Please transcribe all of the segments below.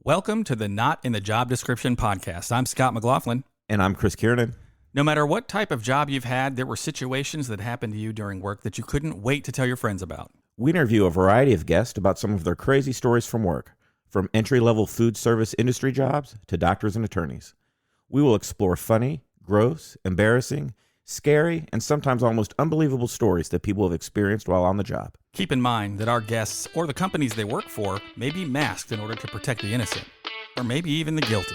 Welcome to the Not in the Job Description podcast. I'm Scott McLaughlin. And I'm Chris Kiernan. No matter what type of job you've had, there were situations that happened to you during work that you couldn't wait to tell your friends about. We interview a variety of guests about some of their crazy stories from work, from entry-level food service industry jobs to doctors and attorneys. We will explore funny, gross, embarrassing, scary, and sometimes almost unbelievable stories that people have experienced while on the job. Keep in mind that our guests or the companies they work for may be masked in order to protect the innocent, or maybe even the guilty.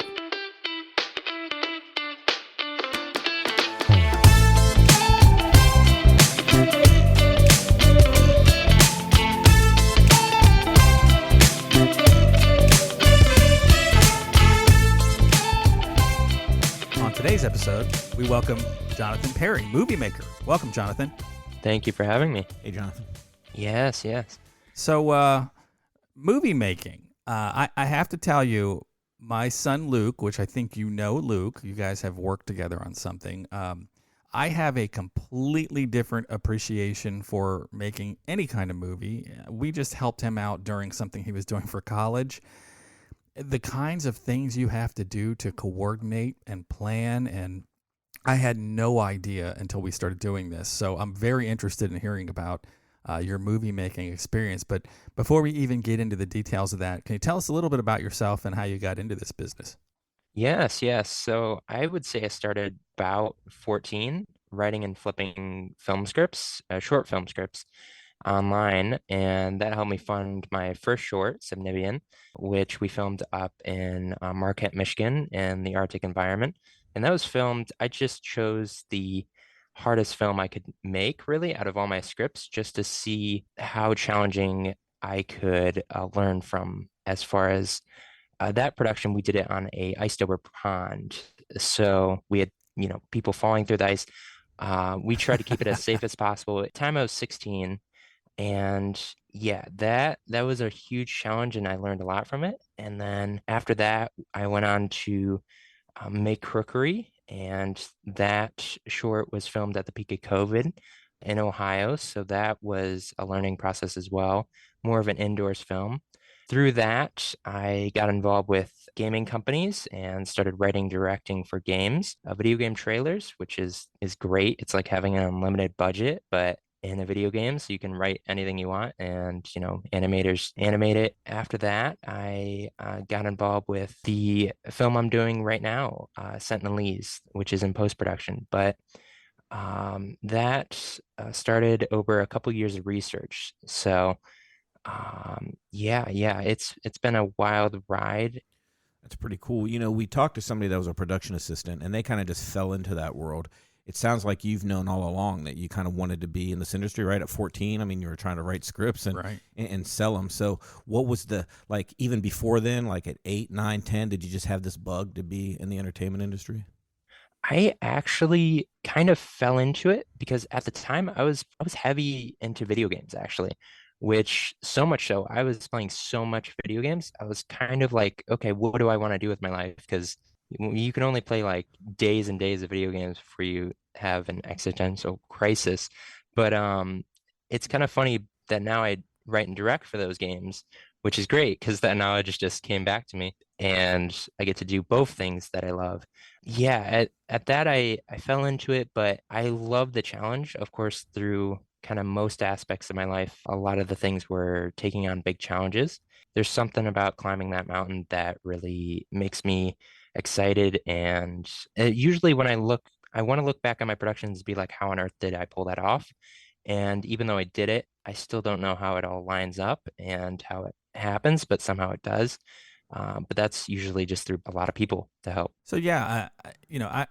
On today's episode, we welcome Jonathan Perry, movie maker. Welcome, Jonathan. Thank you for having me. Hey, Jonathan. Yes. So, movie making. I have to tell you, my son Luke, which I think you know Luke, you guys have worked together on something. I have a completely different appreciation for making any kind of movie. We just helped him out during something he was doing for college. The kinds of things you have to do to coordinate and plan, and I had no idea until we started doing this. So I'm very interested in hearing about your movie making experience. But before we even get into the details of that, can you tell us a little bit about yourself and how you got into this business? Yes. So I would say I started about 14 writing and flipping film scripts, short film scripts online. And that helped me fund my first short, Subnivian, which we filmed up in Marquette, Michigan in the Arctic environment. And that was filmed, I just chose the hardest film I could make really out of all my scripts just to see how challenging I could learn from. As far as that production, we did it on a iced over pond. So we had, people falling through the ice. We tried to keep it as safe as possible. At the time I was 16, and yeah, that was a huge challenge, and I learned a lot from it. And then after that, I went on to make Crookery, and that short was filmed at the peak of COVID in Ohio. So that was a learning process as well, more of an indoors film. Through that, I got involved with gaming companies and started writing, directing for games, video game trailers, which is great. It's like having an unlimited budget, but in a video game, so you can write anything you want, and animators animate it. After that, I got involved with the film I'm doing right now, Sentinelese, which is in post-production. But that started over a couple years of research. So it's been a wild ride. That's pretty cool. We talked to somebody that was a production assistant, and they kind of just fell into that world. It sounds like you've known all along that you kind of wanted to be in this industry, right? At 14, I mean, you were trying to write scripts and sell them. So what was even before then, like at 8, 9, 10, did you just have this bug to be in the entertainment industry? I actually kind of fell into it because at the time I was heavy into video games, actually, which so much so I was playing so much video games. I was kind of like, okay, what do I want to do with my life? Because you can only play like days and days of video games before you have an existential crisis. But it's kind of funny that now I write and direct for those games, which is great because that knowledge just came back to me, and I get to do both things that I love. Yeah, at that I fell into it, but I love the challenge, of course, through kind of most aspects of my life. A lot of the things were taking on big challenges. There's something about climbing that mountain that really makes me excited. And usually when I want to look back on my productions and be like, how on earth did I pull that off? And even though I did it, I still don't know how it all lines up and how it happens, but somehow it does. But that's usually just through a lot of people to help. So yeah,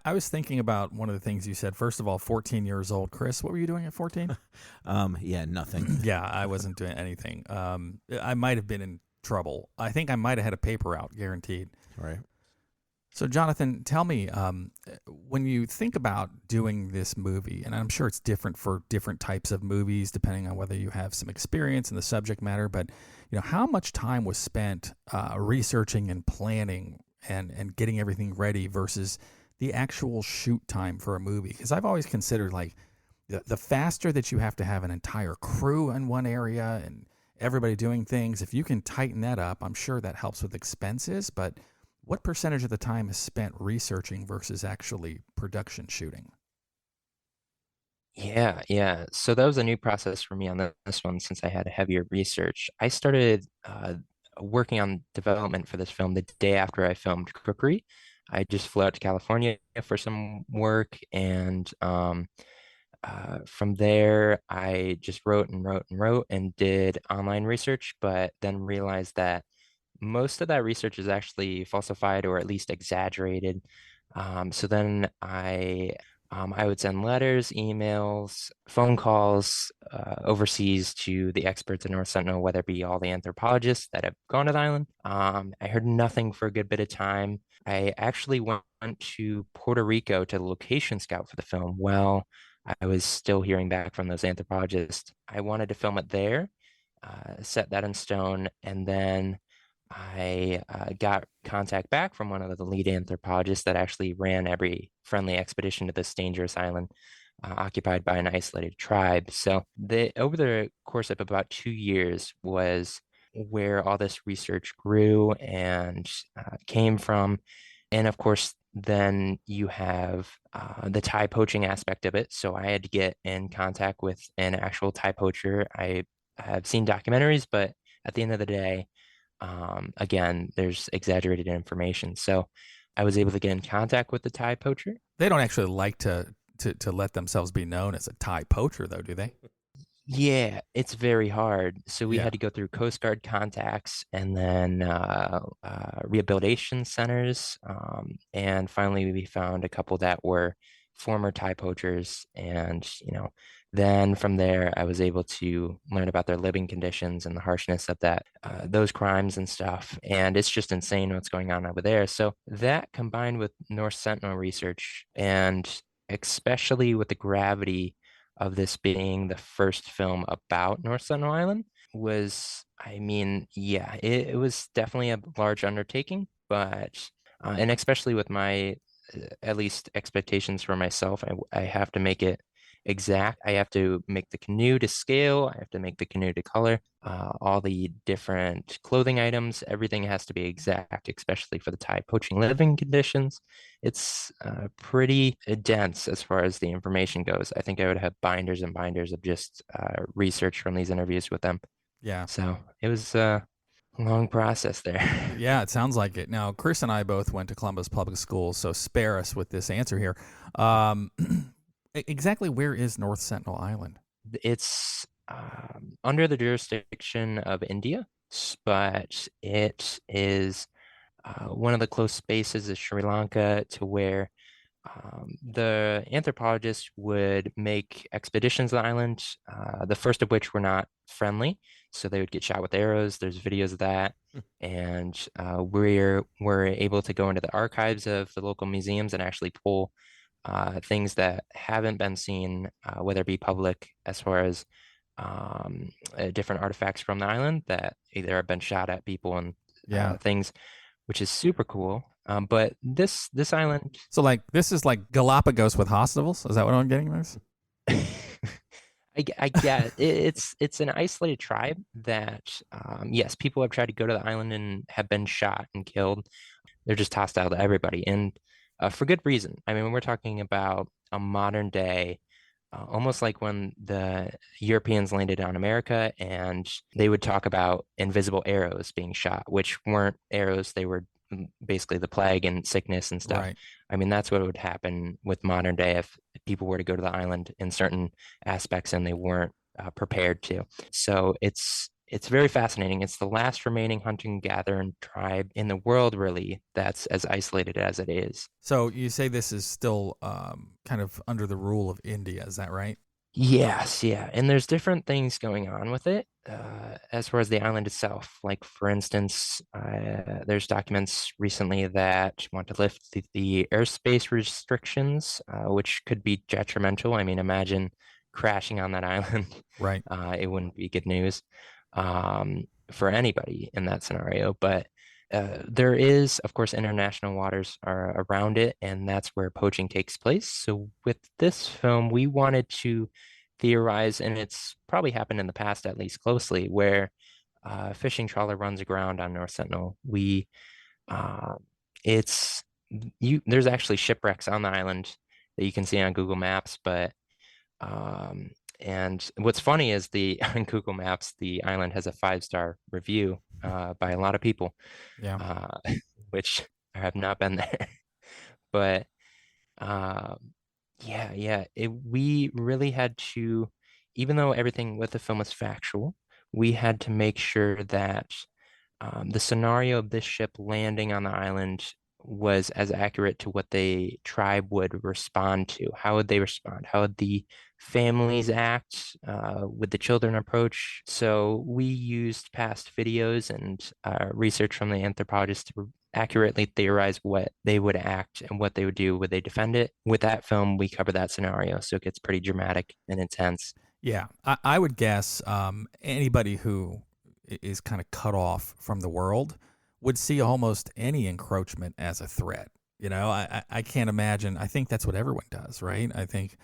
I was thinking about one of the things you said. First of all, 14 years old. Chris, what were you doing at 14? Yeah, nothing. Yeah, I wasn't doing anything. I might have been in trouble. I think I might have had a paper out, guaranteed. Right. So Jonathan, tell me, when you think about doing this movie, and I'm sure it's different for different types of movies, depending on whether you have some experience in the subject matter, but how much time was spent researching and planning and getting everything ready versus the actual shoot time for a movie? Because I've always considered like the faster that you have to have an entire crew in one area and everybody doing things. If you can tighten that up, I'm sure that helps with expenses. But what percentage of the time is spent researching versus actually production shooting? Yeah, yeah. So that was a new process for me on this one since I had heavier research. I started working on development for this film the day after I filmed Cookery. I just flew out to California for some work, and from there, I just wrote and wrote and wrote and did online research, but then realized that most of that research is actually falsified or at least exaggerated. So then I would send letters, emails, phone calls overseas to the experts in North Sentinel, whether it be all the anthropologists that have gone to the island. I heard nothing for a good bit of time. I actually went to Puerto Rico to location scout for the film. Well, I was still hearing back from those anthropologists. I wanted to film it there, set that in stone, and then I got contact back from one of the lead anthropologists that actually ran every friendly expedition to this dangerous island occupied by an isolated tribe. So over the course of about 2 years was where all this research grew and came from. And of course, then you have the Thai poaching aspect of it. So I had to get in contact with an actual Thai poacher. I have seen documentaries, but at the end of the day, again, there's exaggerated information. So I was able to get in contact with the Thai poacher. They don't actually like to let themselves be known as a Thai poacher, though, do they? Yeah, it's very hard. So we Yeah. had to go through Coast Guard contacts and then rehabilitation centers. And finally, we found a couple that were former Thai poachers. And, then from there, I was able to learn about their living conditions and the harshness of those crimes and stuff. And it's just insane what's going on over there. So that combined with North Sentinel research and especially with the gravity of this being the first film about North Sentinel Island was, I mean, yeah, it was definitely a large undertaking, but, and especially with my, at least expectations for myself, I have to make it exact. I have to make the canoe to scale. I have to make the canoe to color. All the different clothing items, everything has to be exact, especially for the Thai poaching living conditions. It's pretty dense as far as the information goes. I think I would have binders and binders of just research from these interviews with them. Yeah. So it was a long process there. Yeah, it sounds like it. Now, Chris and I both went to Columbus Public Schools, so spare us with this answer here. Um, exactly where is North Sentinel Island? It's under the jurisdiction of India, but it is one of the close spaces of Sri Lanka to where the anthropologists would make expeditions to the island, the first of which were not friendly. So they would get shot with arrows. There's videos of that. And we're able to go into the archives of the local museums and actually pull things that haven't been seen, whether it be public as far as different artifacts from the island that either have been shot at people and things, which is super cool. But this island, So like this is like Galapagos with hospitals. Is that what I'm getting this? I get it. It's an isolated tribe that yes, people have tried to go to the island and have been shot and killed. They're just hostile to everybody, and for good reason. I mean, when we're talking about a modern day, almost like when the Europeans landed on America and they would talk about invisible arrows being shot, which weren't arrows, they were basically the plague and sickness and stuff. Right. I mean, that's what would happen with modern day if people were to go to the island in certain aspects and they weren't prepared to. So it's very fascinating. It's the last remaining hunting gathering tribe in the world, really, that's as isolated as it is. So you say this is still kind of under the rule of India. Is that right? Yes, yeah. And there's different things going on with it as far as the island itself. Like, for instance, there's documents recently that want to lift the airspace restrictions, which could be detrimental. I mean, imagine crashing on that island. Right. It wouldn't be good news for anybody in that scenario. But there is, of course, international waters are around it, and that's where poaching takes place. So with this film, we wanted to theorize, and it's probably happened in the past, at least closely, where fishing trawler runs aground on North Sentinel. We uh, it's there's actually shipwrecks on the island that you can see on Google Maps, but um, and what's funny is the on Google Maps, the island has a 5-star review by a lot of people, Yeah. uh, which I have not been there. But uh, yeah, we really had to, even though everything with the film was factual, we had to make sure that the scenario of this ship landing on the island was as accurate to what the tribe would respond to. How would they respond? How would the families act? Would the children approach? So we used past videos and research from the anthropologists to accurately theorize what they would act and what they would do. Would they defend it? With that film, we cover that scenario, so it gets pretty dramatic and intense. Yeah, I would guess anybody who is kind of cut off from the world would see almost any encroachment as a threat. You know, I can't imagine. I think that's what everyone does, right? I think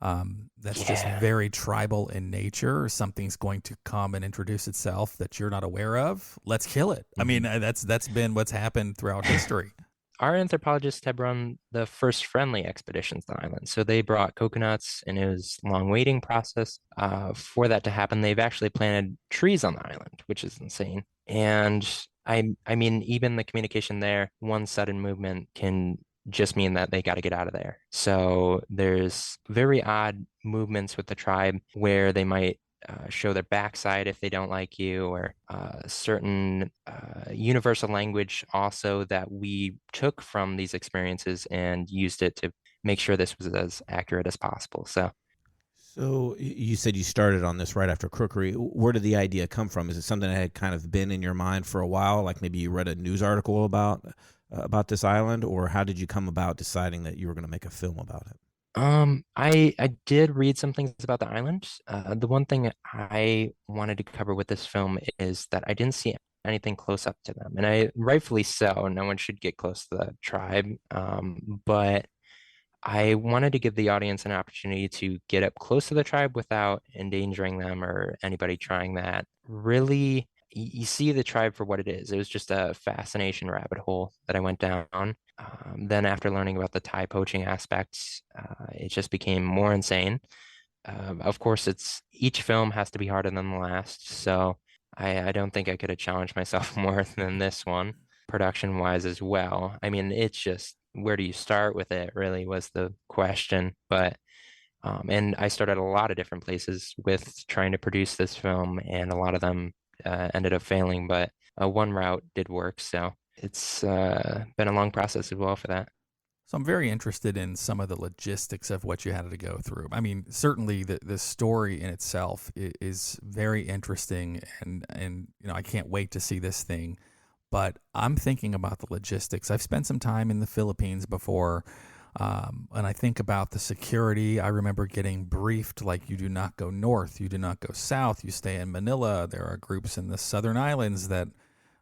that's just Yeah. very tribal in nature. Something's going to come and introduce itself that you're not aware of. Let's kill it. I mean, that's been what's happened throughout history. Our anthropologists have run the first friendly expeditions to the island. So they brought coconuts, and it was a long waiting process for that to happen. They've actually planted trees on the island, which is insane. And I mean, even the communication there, one sudden movement can just mean that they got to get out of there. So there's very odd movements with the tribe where they might show their backside if they don't like you, or certain universal language also that we took from these experiences and used it to make sure this was as accurate as possible. So you said you started on this right after Crookery. Where did the idea come from? Is it something that had kind of been in your mind for a while? Like maybe you read a news article about this island, or how did you come about deciding that you were going to make a film about it? I did read some things about the island. The one thing I wanted to cover with this film is that I didn't see anything close up to them, and I rightfully so. No one should get close to the tribe. But I wanted to give the audience an opportunity to get up close to the tribe without endangering them or anybody trying that. Really, you see the tribe for what it is. It was just a fascination rabbit hole that I went down. Then, after learning about the Thai poaching aspects, it just became more insane. Of course, it's each film has to be harder than the last, so I don't think I could have challenged myself more than this one, production wise as well. I mean, it's just where do you start with it, really was the question. But and I started a lot of different places with trying to produce this film, and a lot of them ended up failing, but one route did work. So it's been a long process as well for that. So I'm very interested in some of the logistics of what you had to go through. I mean, certainly the story in itself is very interesting, and you know I can't wait to see this thing. But I'm thinking about the logistics. I've spent some time in the Philippines before, and I think about the security. I remember getting briefed like you do not go north, you do not go south, you stay in Manila. There are groups in the southern islands that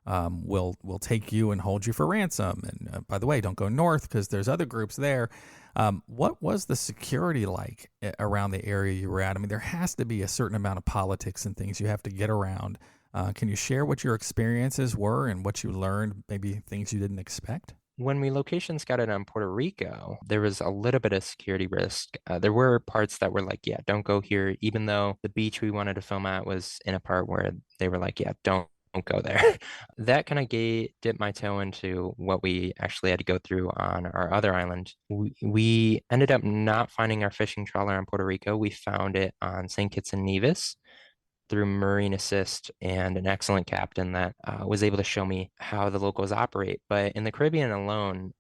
will take you and hold you for ransom. And by the way, don't go north because there's other groups there. What was the security like around the area you were at? I mean, there has to be a certain amount of politics and things you have to get around. Can you share what your experiences were and what you learned, maybe things you didn't expect? When we location scouted on Puerto Rico, there was a little bit of security risk. There were parts that were like, yeah, don't go here, even though the beach we wanted to film at was in a part where they were like, yeah, don't go there. That kind of dipped my toe into what we actually had to go through on our other island. We ended up not finding our fishing trawler on Puerto Rico. We found it on St. Kitts and Nevis through Marine Assist and an excellent captain that was able to show me how the locals operate. But in the Caribbean alone,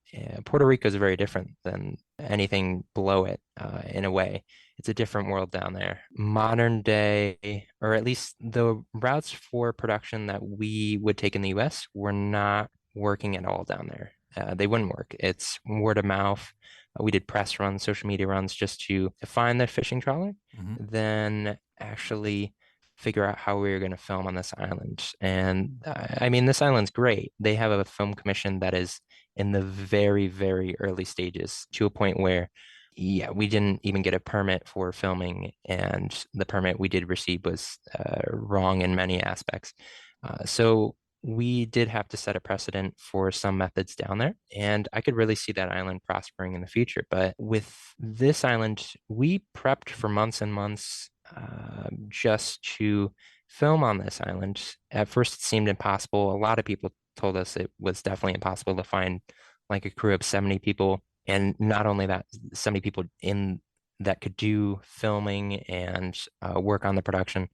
Puerto Rico is very different than anything below it in a way. It's a different world down there. Modern day, or at least the routes for production that we would take in the US were not working at all down there. They wouldn't work. It's word of mouth. We did press runs, social media runs just to find the fishing trawler, then actually figure out how we were going to film on this island. And I mean, this island's great. They have a film commission that is in the very, very early stages, to a point where, yeah, we didn't even get a permit for filming, and the permit we did receive was wrong in many aspects. So we did have to set a precedent for some methods down there, and I could really see that island prospering in the future. But with this island, we prepped for months and months just to film on this island. At first, it seemed impossible. A lot of people told us it was definitely impossible to find like a crew of 70 people. And not only that, 70 people in that could do filming and work on the production.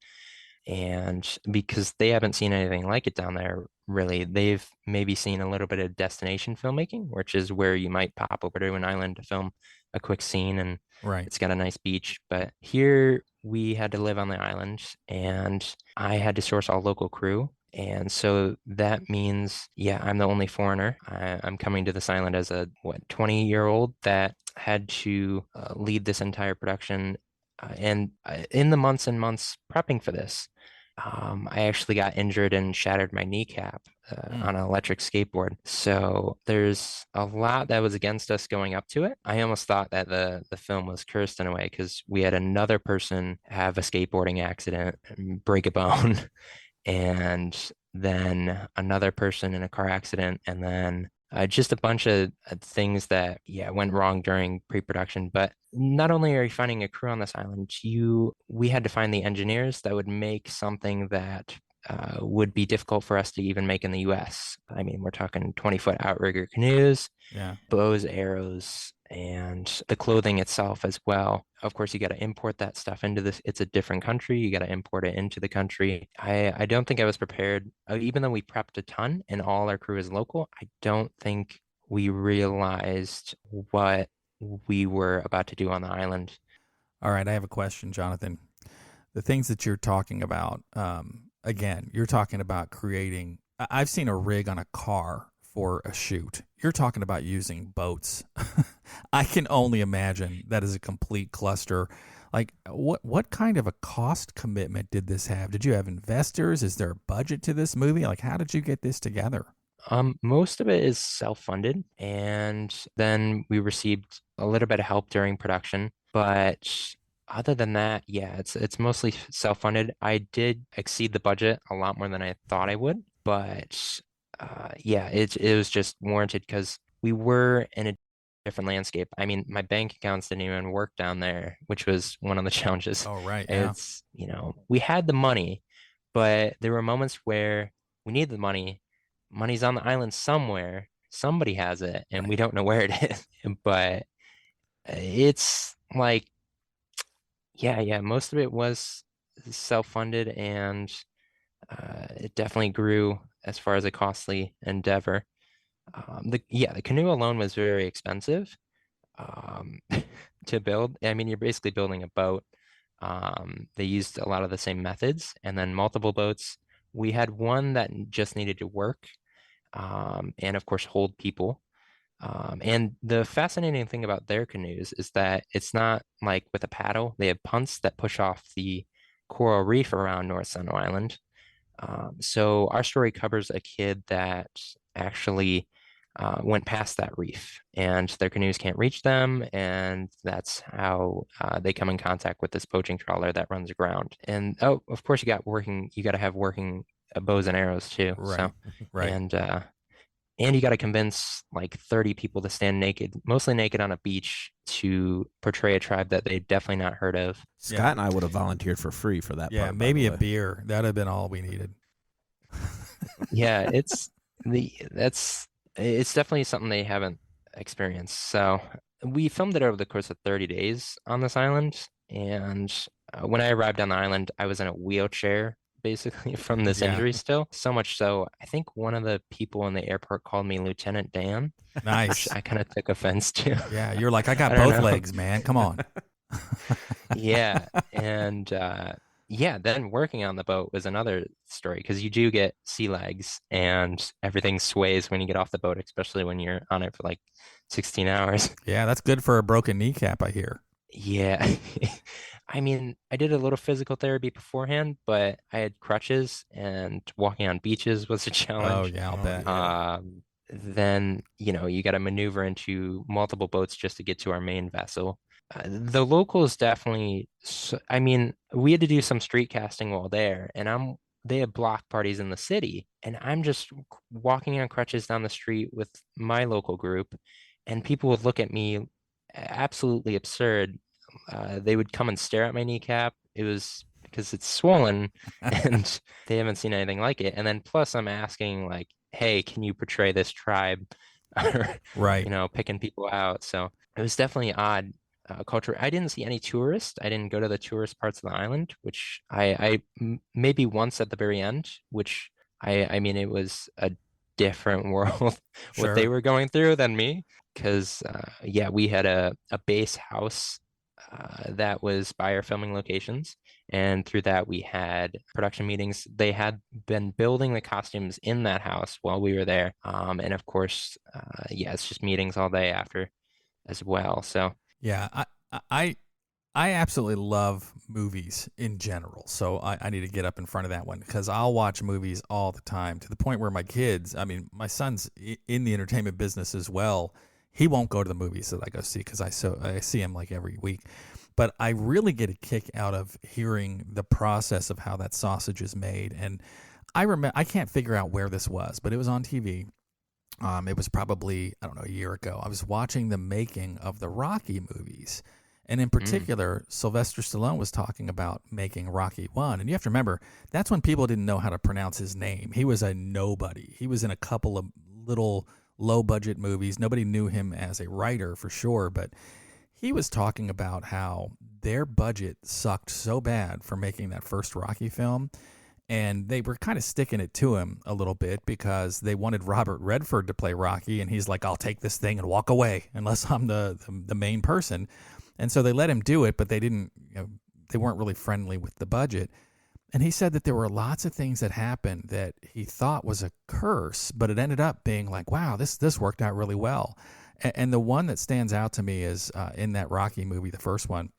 And because they haven't seen anything like it down there, really, they've maybe seen a little bit of destination filmmaking, which is where you might pop over to an island to film a quick scene and Right. it's got a nice beach. But here we had to live on the island and I had to source all local crew. And so that means, yeah, I'm the only foreigner. I'm coming to this island as a, 20-year-old that had to lead this entire production. And in the months and months prepping for this, I actually got injured and shattered my kneecap on an electric skateboard. So there's a lot that was against us going up to it. I almost thought that the film was cursed in a way because we had another person have a skateboarding accident and break a bone, and then another person in a car accident, and then just a bunch of things that, yeah, went wrong during pre-production. But not only are you finding a crew on this island, we had to find the engineers that would make something that would be difficult for us to even make in the US. I mean, we're talking 20-foot outrigger canoes, Yeah. bows, arrows, and the clothing itself as well. Of course, you got to import that stuff into this. It's a different country. You got to import it into the country. I don't think I was prepared, even though we prepped a ton and all our crew is local. I don't think we realized what we were about to do on the island. All right. I have a question, Jonathan. The things that you're talking about, again, you're talking about creating. I've seen a rig on a car for a shoot. You're talking about using boats. I can only imagine that is a complete cluster. Like, what kind of a cost commitment did this have? Did you have investors? Is there a budget to this movie? Like, how did you get this together? Most of it is self-funded, and then we received a little bit of help during production. But other than that, yeah, it's mostly self-funded. I did exceed the budget a lot more than I thought I would, but yeah, it was just warranted because we were in a different landscape. I mean, my bank accounts didn't even work down there, which was one of the challenges. Oh, right. Yeah. It's, we had the money, but there were moments where we need the money. Money's on the island somewhere. Somebody has it, and Right. we don't know where it is. But it's like, yeah, most of it was self-funded, and it definitely grew as far as a costly endeavor. The canoe alone was very expensive um, to build. I mean, you're basically building a boat. They used a lot of the same methods, and then multiple boats. We had one that just needed to work, and of course hold people. And the fascinating thing about their canoes is that it's not like with a paddle. They have punts that push off the coral reef around North Sentinel Island. So our story covers a kid that actually went past that reef, and their canoes can't reach them, and that's how they come in contact with this poaching trawler that runs aground. And oh, of course, you got to have working bows and arrows too. Right. So, Right. and you got to convince like 30 people to stand naked, mostly naked on a beach to portray a tribe that they've definitely not heard of. Scott and I would have volunteered for free for that Yeah. part, Maybe by a the way. beer. That'd have been all we needed. Yeah, it's definitely something they haven't experienced. So we filmed it over the course of 30 days on this island. And when I arrived on the island, I was in a wheelchair basically from this Yeah. injury still. So much so, I think one of the people in the airport called me Lieutenant Dan, which Nice. I kind of took offense to. Yeah. You're like, I got I don't both know. legs, man. Come on. Yeah. And yeah, then working on the boat was another story because you do get sea legs and everything sways when you get off the boat, especially when you're on it for like 16 hours. Yeah. That's good for a broken kneecap, I hear. Yeah. I mean, I did a little physical therapy beforehand, but I had crutches and walking on beaches was a Oh, challenge. yeah. I'll bet. Then, you got to maneuver into multiple boats just to get to our main vessel. The locals definitely, I mean, we had to do some street casting while there, and they have block parties in the city, and I'm just walking on crutches down the street with my local group, and people would look at me absolutely absurd. They would come and stare at my kneecap. It was because it's swollen and they haven't seen anything like it. And then plus I'm asking like, hey, can you portray this tribe? Or, Right. picking people out. So it was definitely odd culture. I didn't see any tourists. I didn't go to the tourist parts of the island, which maybe once at the very end, which I mean, it was a different world what they Sure. were going through than me. Because yeah, we had a base house that was by our filming locations. And through that, we had production meetings. They had been building the costumes in that house while we were there. And of course, yeah, it's just meetings all day after as well. So, Yeah, I I absolutely love movies in general. So I need to get up in front of that one because I'll watch movies all the time to the point where my kids, I mean, my son's in the entertainment business as well. He won't go to the movies that I go see because I see him like every week. But I really get a kick out of hearing the process of how that sausage is made. And I can't figure out where this was, but it was on TV. It was probably, I don't know, a year ago. I was watching the making of the Rocky movies. And in mm, particular, Sylvester Stallone was talking about making Rocky 1. And you have to remember, that's when people didn't know how to pronounce his name. He was a nobody. He was in a couple of little low budget movies. Nobody knew him as a writer for sure. But he was talking about how their budget sucked so bad for making that first Rocky film, and they were kind of sticking it to him a little bit because they wanted Robert Redford to play Rocky, and he's like, "I'll take this thing and walk away unless I'm the main person." And so they let him do it, but they didn't. They weren't really friendly with the budget. And he said that there were lots of things that happened that he thought was a curse, but it ended up being like, "Wow, this worked out really well." And the one that stands out to me is in that Rocky movie, the first one.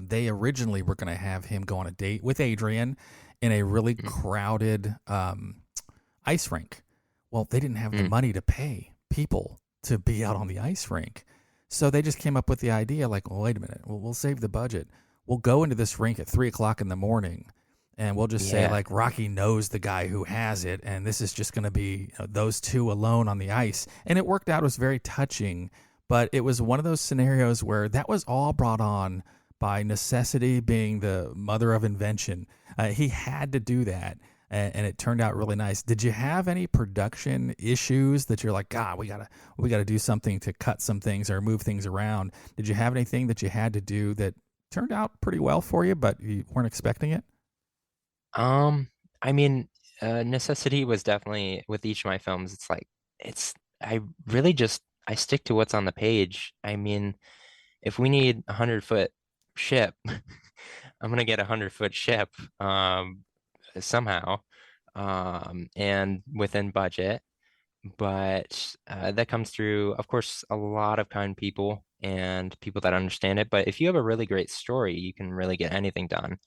They originally were going to have him go on a date with Adrian in a really mm, crowded ice rink. Well, they didn't have the mm. money to pay people to be out on the ice rink. So they just came up with the idea like, well, wait a minute, we'll save the budget. We'll go into this rink at 3 o'clock in the morning and we'll just say, Yeah. like, Rocky knows the guy who has it. And this is just going to be those two alone on the ice. And it worked out. It was very touching. But it was one of those scenarios where that was all brought on by necessity being the mother of invention. He had to do that, and it turned out really nice. Did you have any production issues that you're like, God, we gotta do something to cut some things or move things around? Did you have anything that you had to do that turned out pretty well for you, but you weren't expecting it? Um, I mean, necessity was definitely with each of my films. It's like I really just I stick to what's on the page. I mean, if we need 100-foot ship, I'm gonna get 100-foot ship somehow, and within budget. But that comes through, of course, a lot of kind people and people that understand it. But if you have a really great story, you can really get anything done.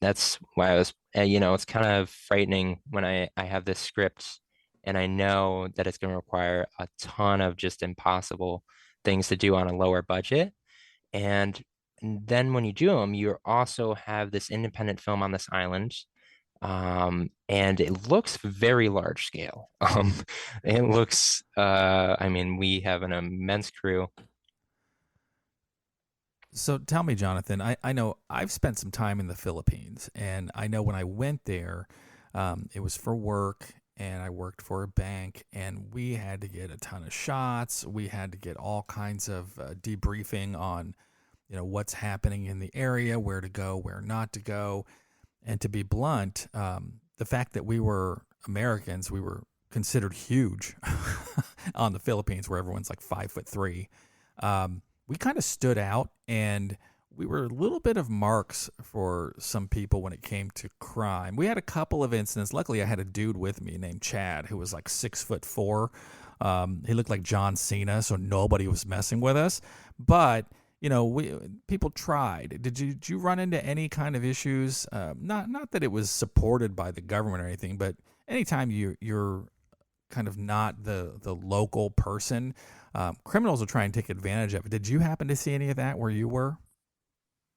That's why it's kind of frightening when I have this script and I know that it's going to require a ton of just impossible things to do on a lower budget. And then when you do them, you also have this independent film on this island. And it looks very large scale. It looks, I mean, we have an immense crew. So tell me, Jonathan, I know I've spent some time in the Philippines, and I know when I went there, it was for work, and I worked for a bank, and we had to get a ton of shots. We had to get all kinds of debriefing on, what's happening in the area, where to go, where not to go. And to be blunt, the fact that we were Americans, we were considered huge on the Philippines, where everyone's like 5'3". We kind of stood out, and we were a little bit of marks for some people when it came to crime. We had a couple of incidents. Luckily, I had a dude with me named Chad who was like 6'4". He looked like John Cena, so nobody was messing with us. But we people tried. Did you run into any kind of issues? Not that it was supported by the government or anything, but anytime you're kind of not the local person, criminals will try and take advantage of it. Did you happen to see any of that where you were?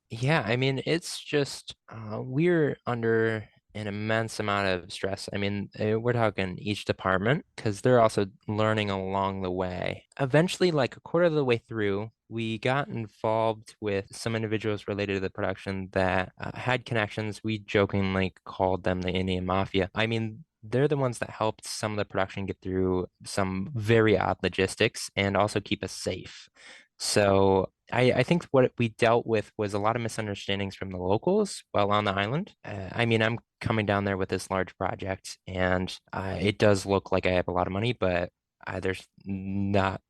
Yeah, I mean, it's just we're under an immense amount of stress. I mean, we're talking each department because they're also learning along the way. Eventually, like a quarter of the way through, we got involved with some individuals related to the production that had connections. We jokingly called them the Indian Mafia. I mean, they're the ones that helped some of the production get through some very odd logistics and also keep us safe. So I think what we dealt with was a lot of misunderstandings from the locals while on the island. I mean, I'm coming down there with this large project, and it does look like I have a lot of money, but there's not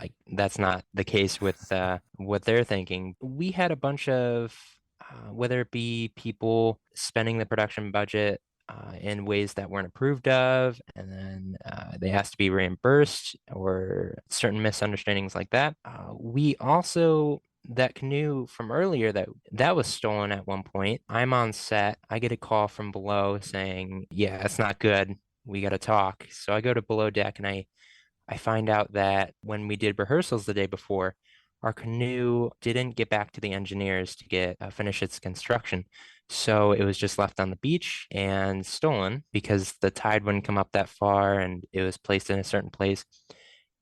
like that's not the case with what they're thinking. We had a bunch of whether it be people spending the production budget in ways that weren't approved of, and then they asked to be reimbursed or certain misunderstandings like that. We also that canoe from earlier that was stolen at one point. I'm on set. I get a call from below saying, "Yeah, it's not good. We got to talk." So I go to below deck and I find out that when we did rehearsals the day before, our canoe didn't get back to the engineers to get finish its construction. So it was just left on the beach and stolen because the tide wouldn't come up that far and it was placed in a certain place.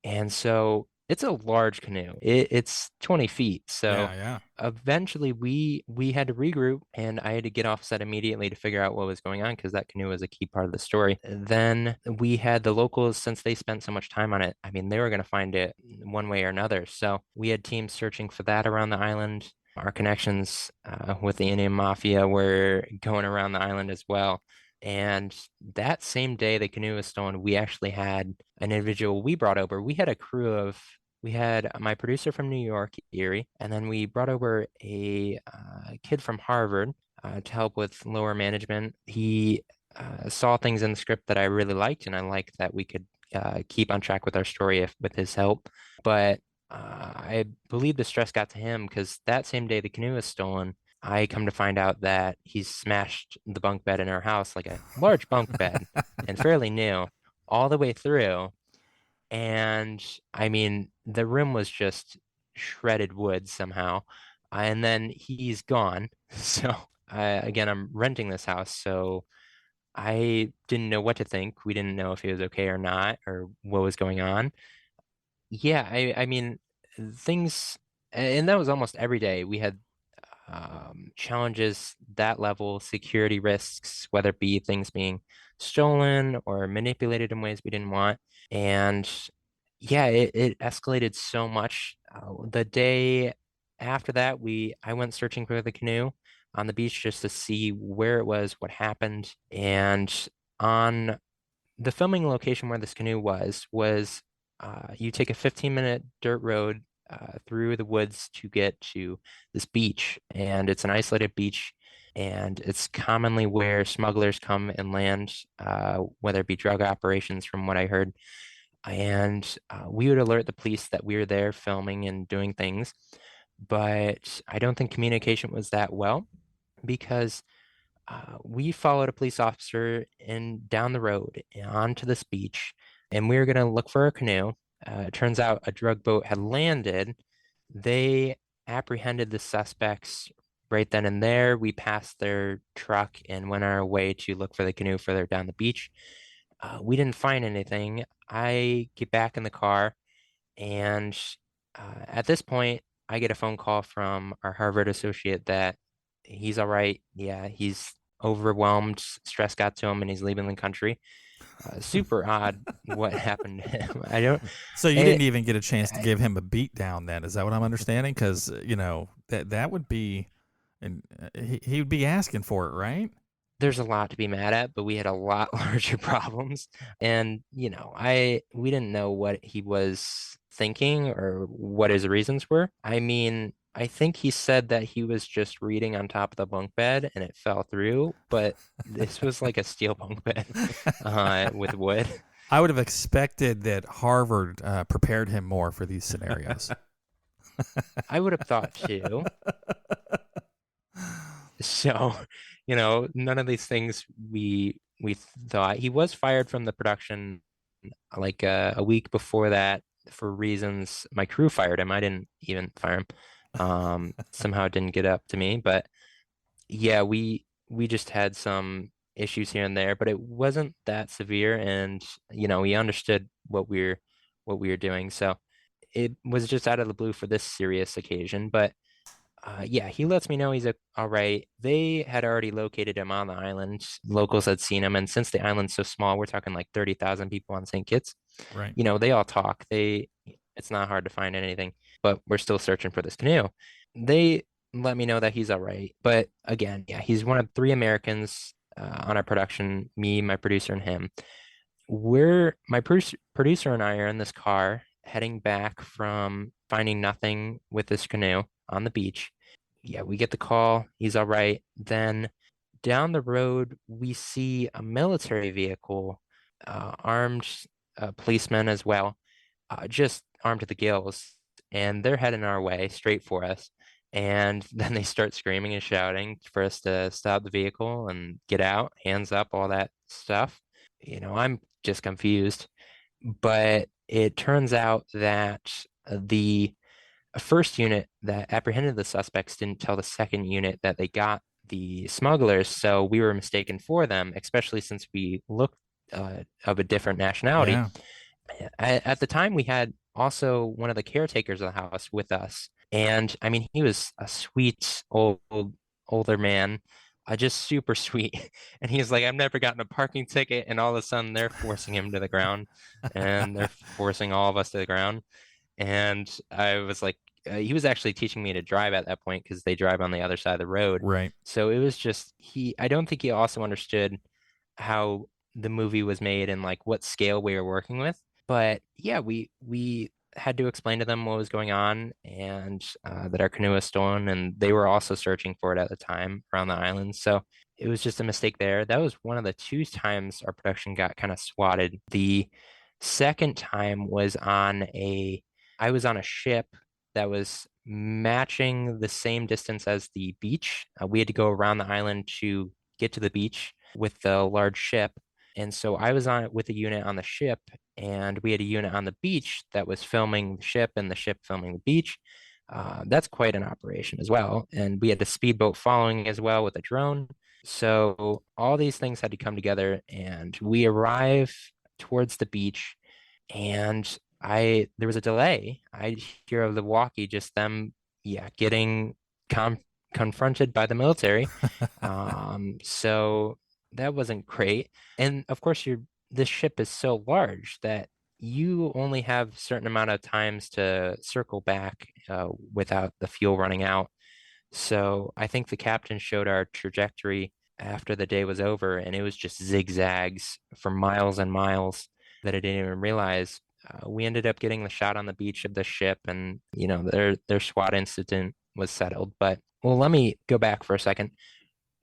And so it's a large canoe. It's 20 feet. So Yeah, yeah. eventually we had to regroup and I had to get off set immediately to figure out what was going on because that canoe was a key part of the story. Then we had the locals, since they spent so much time on it, I mean, they were going to find it one way or another. So we had teams searching for that around the island. Our connections with the Indian Mafia were going around the island as well. And that same day the canoe was stolen, we actually had an individual we brought over. We had my producer from New York, Erie, and then we brought over a kid from Harvard to help with lower management. He saw things in the script that I really liked, and I liked that we could keep on track with our story with his help. But I believe the stress got to him because that same day the canoe was stolen. I come to find out that he's smashed the bunk bed in our house, like a large bunk bed and fairly new, all the way through. And I mean, the room was just shredded wood somehow. And then he's gone. So again, I'm renting this house. So I didn't know what to think. We didn't know if he was okay or not or what was going on. Yeah, I mean, things, and that was almost every day. We had challenges that level, security risks, whether it be things being stolen or manipulated in ways we didn't want. And yeah, it escalated so much. The day after that, I went searching for the canoe on the beach just to see where it was, what happened. And on the filming location where this canoe was you take a 15-minute dirt road through the woods to get to this beach, and it's an isolated beach, and it's commonly where smugglers come and land, whether it be drug operations, from what I heard. And we would alert the police that we were there filming and doing things, but I don't think communication was that well because we followed a police officer in down the road onto this beach, and we were going to look for a canoe. It turns out a drug boat had landed. They apprehended the suspects right then and there. We passed their truck and went our way to look for the canoe further down the beach. We didn't find anything. I get back in the car, and at this point, I get a phone call from our Harvard associate that he's all right. Yeah, he's overwhelmed, stress got to him, and he's leaving the country. Super odd what happened to him. I don't. So you It, didn't even get a chance to give him a beat down then. Is that what I'm understanding? Because, that would be, and he would be asking for it, right? there's a lot to be mad at, but we had a lot larger problems. And, we didn't know what he was thinking or what his reasons were. I mean, I think he said that he was just reading on top of the bunk bed and it fell through, but this was like a steel bunk bed with wood. I would have expected that Harvard prepared him more for these scenarios. I would have thought too. So, none of these things we thought. He was fired from the production like a week before that for reasons my crew fired him. I didn't even fire him. Somehow it didn't get up to me, but yeah, we just had some issues here and there, but it wasn't that severe. And, he understood what we were doing. So it was just out of the blue for this serious occasion. But yeah, he lets me know he's all right. They had already located him on the island. Locals had seen him, and since the island's so small, we're talking like 30,000 people on St. Kitts. Right. They all talk. It's not hard to find anything, but we're still searching for this canoe. They let me know that he's all right. But again, yeah, he's one of three Americans on our production, me, my producer, and him. My producer and I are in this car heading back from finding nothing with this canoe on the beach. Yeah, we get the call. He's all right. Then down the road, we see a military vehicle, armed policemen as well, just armed to the gills, and they're heading our way straight for us. And then they start screaming and shouting for us to stop the vehicle and get out, hands up, all that stuff. I'm just confused. But it turns out that the first unit that apprehended the suspects didn't tell the second unit that they got the smugglers, so we were mistaken for them, especially since we looked of a different nationality. Yeah. At the time, we had also one of the caretakers of the house with us, and I mean, he was a sweet older man, just super sweet. And he's like, "I've never gotten a parking ticket," and all of a sudden, they're forcing him to the ground, and they're forcing all of us to the ground. And I was like, he was actually teaching me to drive at that point because they drive on the other side of the road. Right. So it was just I don't think he also understood how the movie was made and like what scale we were working with. But yeah, we had to explain to them what was going on and that our canoe was stolen, and they were also searching for it at the time around the island. So it was just a mistake there. That was one of the two times our production got kind of swatted. The second time was I was on a ship that was matching the same distance as the beach. We had to go around the island to get to the beach with the large ship. And so I was on it with a unit on the ship, and we had a unit on the beach that was filming the ship and the ship filming the beach. That's quite an operation as well. And we had a speedboat following as well with a drone. So all these things had to come together, and we arrive towards the beach, and there was a delay. I hear of the walkie, just them, yeah, getting confronted by the military. So that wasn't great. And of course, this ship is so large that you only have a certain amount of times to circle back without the fuel running out. So I think the captain showed our trajectory after the day was over, and it was just zigzags for miles and miles that I didn't even realize. We ended up getting the shot on the beach of the ship, and their SWAT incident was settled. But well, let me go back for a second.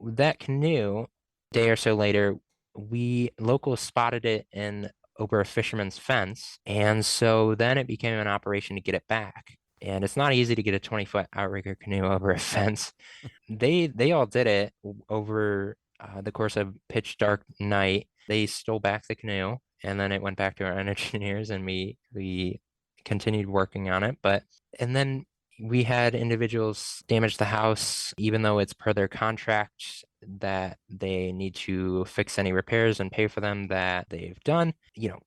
That canoe, a day or so later, we locals spotted it in over a fisherman's fence, and so then it became an operation to get it back. And it's not easy to get a 20-foot outrigger canoe over a fence. They all did it over the course of pitch dark night. They stole back the canoe, and then it went back to our engineers, and we continued working on it. And then we had individuals damage the house, even though it's per their contract that they need to fix any repairs and pay for them that they've done.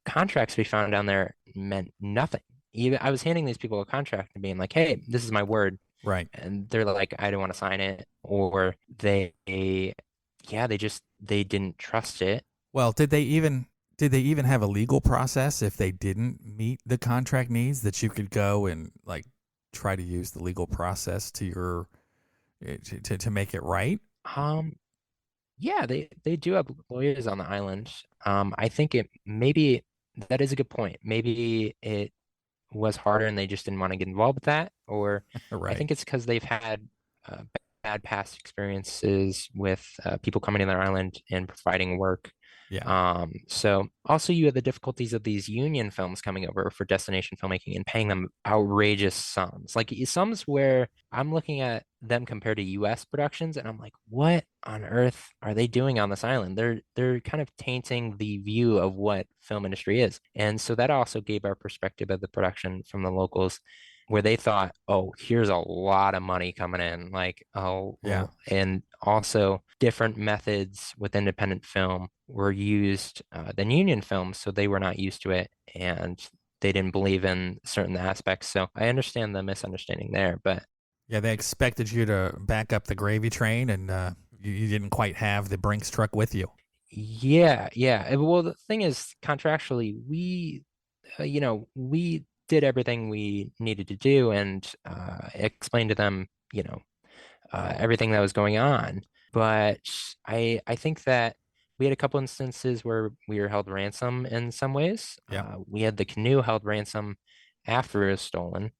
Contracts we found down there meant nothing. Even I was handing these people a contract and being like, "Hey, this is my word." Right. And they're like, "I don't want to sign it," or yeah, they didn't trust it. Well, did they even have a legal process if they didn't meet the contract needs, that you could go and like try to use the legal process to your to make it right? Yeah, they do have lawyers on the island. I think maybe that is a good point. Maybe it was harder and they just didn't want to get involved with that, or I Right. think it's because they've had bad past experiences with people coming to their island and providing work. Yeah. So also you have the difficulties of these union films coming over for destination filmmaking and paying them outrageous sums. Like sums where I'm looking at them compared to US productions and I'm like, what on earth are they doing on this island? They're kind of tainting the view of what film industry is. And so that also gave our perspective of the production from the locals. where they thought, oh, here's a lot of money coming in. Like, oh, Yeah. well, and also different methods with independent film were used than union films, so they were not used to it and they didn't believe in certain aspects. So I understand the misunderstanding there, but Yeah, they expected you to back up the gravy train, and you didn't quite have the Brinks truck with you. yeah, yeah. Well, the thing is, contractually, we did everything we needed to do and explained to them, everything that was going on. But I think that we had a couple instances where we were held ransom in some ways. Yeah. We had the canoe held ransom after it was stolen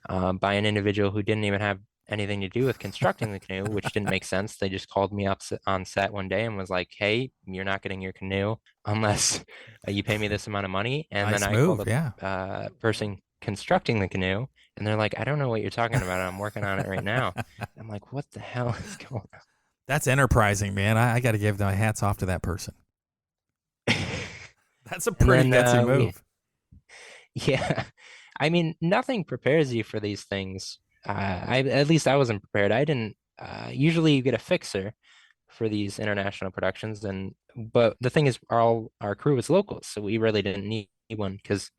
by an individual who didn't even have anything to do with constructing the canoe, which didn't make sense. They just called me up on set one day and was like, "Hey, you're not getting your canoe unless you pay me this amount of money." And then Nice I called move. the Yeah. person constructing the canoe, and they're like, "I don't know what you're talking about. I'm working on it right now." I'm like, what the hell is going That's enterprising, man. I got to give my hats off to that person. on? That's a And pretty then gutsy move. yeah, I mean, nothing prepares you for these things. At least I wasn't prepared. I didn't. Usually, you get a fixer for these international productions, but the thing is, all our crew was locals, so we really didn't need one because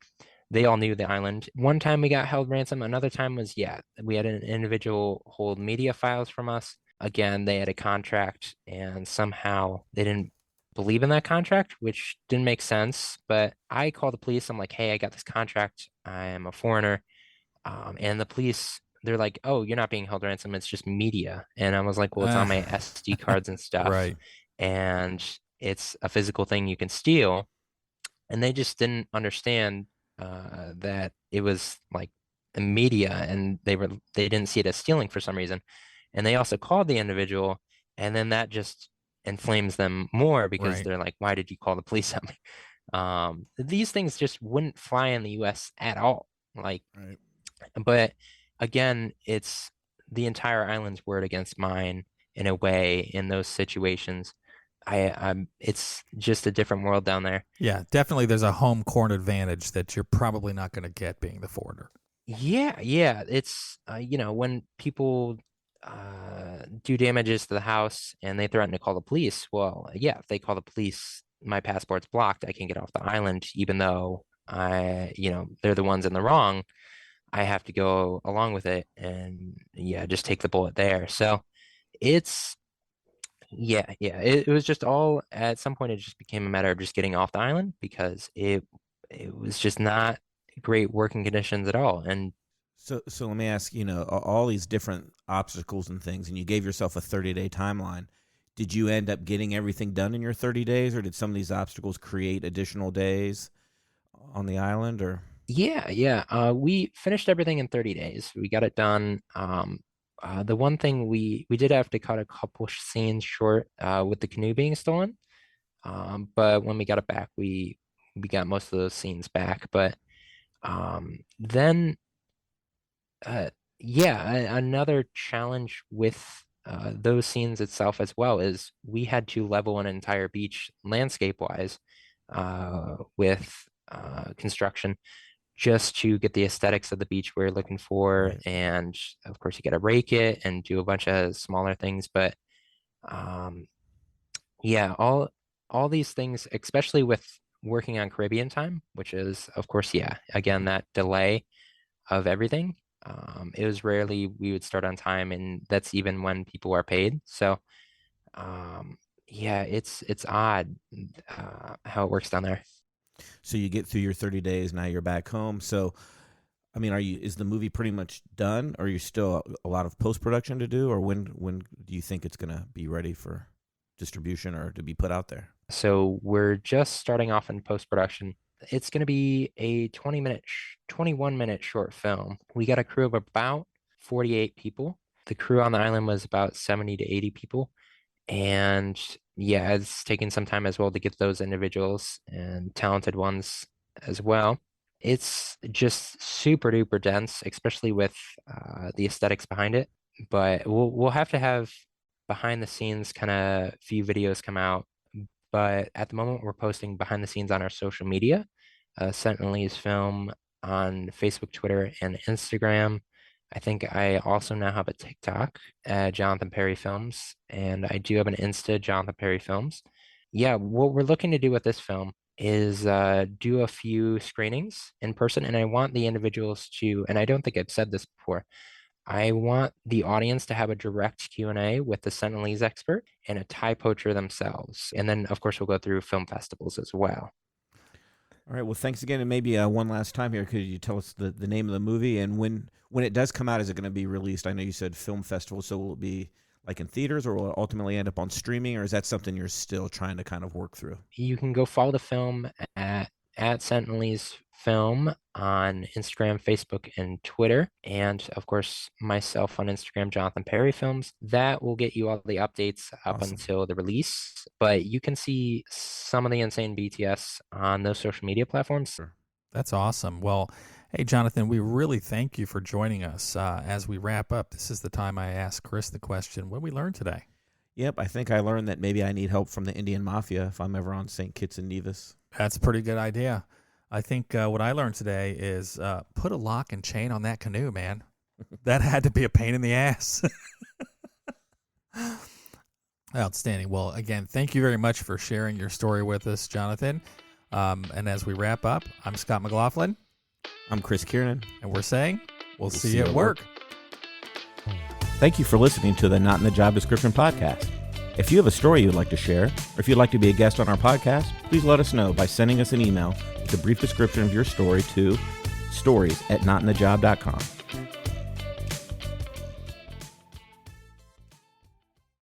they all knew the island. One time we got held ransom. Another time was, yeah, we had an individual hold media files from us. Again, they had a contract and somehow they didn't believe in that contract, which didn't make sense. But I called the police. I'm like, hey, I got this contract. I am a foreigner. And the police, they're like, oh, you're not being held ransom. It's just media. And I was like, well, it's on my SD cards and stuff. Right. And it's a physical thing you can steal, and they just didn't understand that it was like a media, and they didn't see it as stealing for some reason, and they also called the individual, and then that just inflames them more because Right. they're like, why did you call the police on me? These things just wouldn't fly in the US at all, like, Right. but again, it's the entire island's word against mine in a way in those situations. It's just a different world down there. Yeah, definitely there's a home court advantage that you're probably not going to get being the foreigner. Yeah, yeah. It's when people do damages to the house and they threaten to call the police. Well, yeah, if they call the police, my passport's blocked. I can get off the island, even though they're the ones in the wrong. I have to go along with it and yeah, just take the bullet there. So it's yeah, yeah. It was just all at some point it just became a matter of just getting off the island because it was just not great working conditions at all. And So let me ask, all these different obstacles and things, and you gave yourself a 30-day timeline. Did you end up getting everything done in your 30 days, or did some of these obstacles create additional days on the island, or? yeah, yeah. We finished everything in 30 days. We got it done. The one thing we did have to cut a couple scenes short with the canoe being stolen. But when we got it back, we got most of those scenes back. But then yeah, another challenge with those scenes itself as well is we had to level an entire beach landscape wise with construction just to get the aesthetics of the beach we're looking for. Right. And of course, you got to rake it and do a bunch of smaller things. But um, yeah, all these things, especially with working on Caribbean time, which is, of course, yeah, again, that delay of everything. It was rarely we would start on time, and that's even when people are paid. So, yeah, it's odd how it works down there. So you get through your 30 days, now you're back home. So, I mean, is the movie pretty much done, or are you still a lot of post-production to do, or when do you think it's going to be ready for distribution or to be put out there? So we're just starting off in post-production. It's going to be a 21-minute short film. We got a crew of about 48 people. The crew on the island was about 70 to 80 people. And yeah, it's taken some time as well to get those individuals and talented ones as well. It's just super duper dense, especially with the aesthetics behind it. But we'll have to have behind the scenes kind of few videos come out. But at the moment, we're posting behind the scenes on our social media, Sentinelese Film on Facebook, Twitter, and Instagram. I think I also now have a TikTok, Jonathan Perry Films, and I do have an Insta, Jonathan Perry Films. Yeah, what we're looking to do with this film is do a few screenings in person, and I want the individuals to, and I don't think I've said this before, I want the audience to have a direct Q&A with the Sentinelese expert and a Thai poacher themselves. And then, of course, we'll go through film festivals as well. All right. Well, thanks again. And maybe one last time here, could you tell us the name of the movie and when it does come out, is it going to be released? I know you said film festival, so will it be like in theaters or will it ultimately end up on streaming, or is that something you're still trying to kind of work through? You can go follow the film at Sentinelese Film on Instagram, Facebook, and Twitter. And of course, myself on Instagram, Jonathan Perry Films. That will get you all the updates up until the release. But you can see some of the insane BTS on those social media platforms. That's awesome. Well, hey, Jonathan, we really thank you for joining us. As we wrap up, this is the time I ask Chris the question, what did we learn today? Yep, I think I learned that maybe I need help from the Indian Mafia if I'm ever on St. Kitts and Nevis. That's a pretty good idea. I think what I learned today is put a lock and chain on that canoe, man. That had to be a pain in the ass. Outstanding. Well, again, thank you very much for sharing your story with us, Jonathan. And as we wrap up, I'm Scott McLaughlin. I'm Chris Kiernan. And we're saying we'll see you at work. Thank you for listening to the Not in the Job Description podcast. If you have a story you'd like to share, or if you'd like to be a guest on our podcast, please let us know by sending us an email with a brief description of your story to stories@notinthejob.com.